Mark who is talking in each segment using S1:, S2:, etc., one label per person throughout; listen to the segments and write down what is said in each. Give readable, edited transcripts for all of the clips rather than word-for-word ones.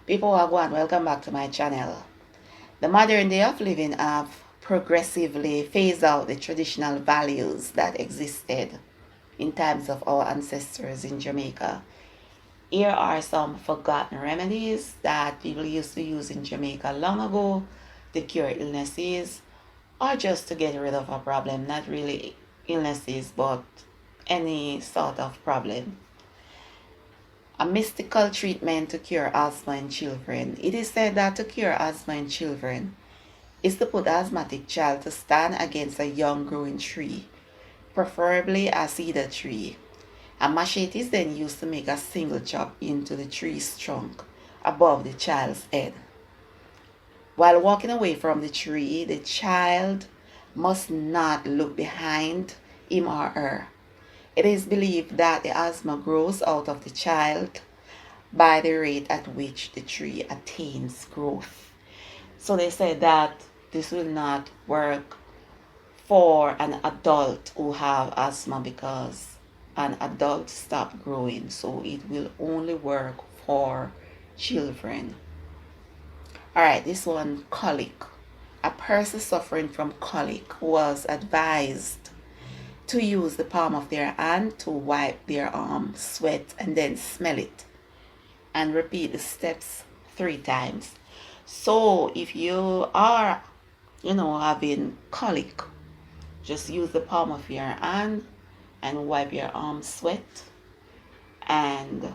S1: People wagwan, welcome back to my channel. The modern day of living have progressively phased out the traditional values that existed in times of our ancestors in Jamaica. Here are some forgotten remedies that people used to use in Jamaica long ago to cure illnesses or just to get rid of a problem, not really illnesses but any sort of problem. A mystical treatment to cure asthma in children. It is said that to cure asthma in children is to put asthmatic child to stand against a young growing tree, preferably a cedar tree. A machete is then used to make a single chop into the tree's trunk above the child's head. While walking away from the tree, the child must not look behind him or her. It is believed that the asthma grows out of the child by the rate at which the tree attains growth. So they said that this will not work for an adult who have asthma because an adult stop growing. So it will only work for children. Alright, this one, colic. A person suffering from colic was advised to use the palm of their hand to wipe their arm, sweat, and then smell it. And repeat the steps 3 times. So if you are, having colic, just use the palm of your hand and wipe your arm, sweat, and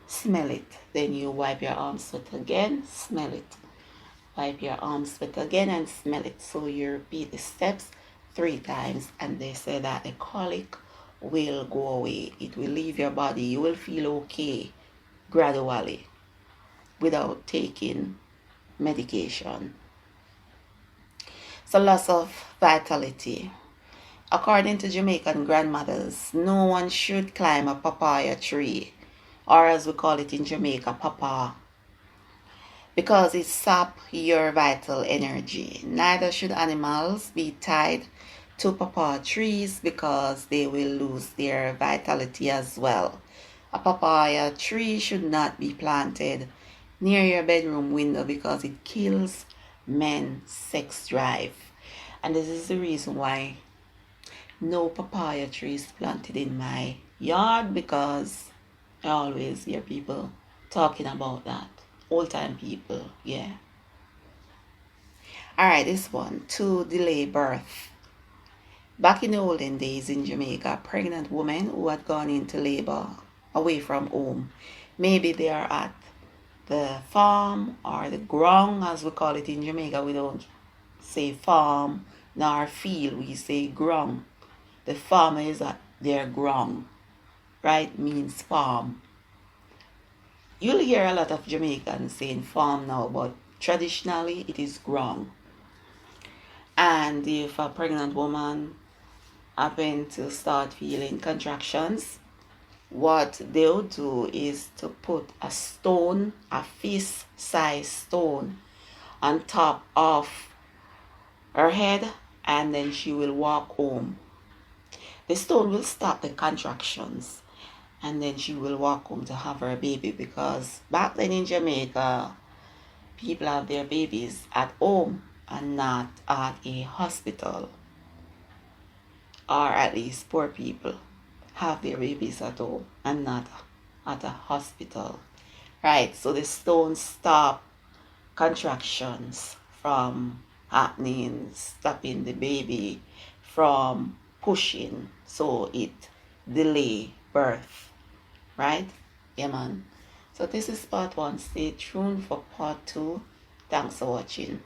S1: smell it. Then you wipe your arm, sweat again, smell it. Wipe your arm, sweat again, and smell it. So you repeat the steps 3 times, and they say that the colic will go away. It will leave your body. You will feel okay gradually without taking medication. So loss of vitality. According to Jamaican grandmothers, no one should climb a papaya tree, or as we call it in Jamaica, papa, because it saps your vital energy. Neither should animals be tied to papaya trees because they will lose their vitality as well. A papaya tree should not be planted near your bedroom window because it kills men's sex drive. And this is the reason why no papaya trees planted in my yard, because I always hear people talking about that. Old time people, yeah. Alright, this one, to delay birth. Back in the olden days in Jamaica, pregnant women who had gone into labor away from home, maybe they are at the farm or the grong, as we call it in Jamaica. We don't say farm nor field, we say grong. The farmer is at their grong, right? Means farm. You'll hear a lot of Jamaicans saying farm now, but traditionally it is grong. And if a pregnant woman happen to start feeling contractions, what they'll do is to put a stone, a fist-sized stone, on top of her head, and then she will walk home. The stone will stop the contractions, and then she will walk home to have her baby, because back then in Jamaica, people have their babies at home and not at a hospital. Or at least poor people have their babies at home and not at a hospital. Right, so the stone stop contractions from happening, stopping the baby from pushing, so it delay birth. Right? Yeah, man. So this is part 1. Stay tuned for part 2. Thanks for watching.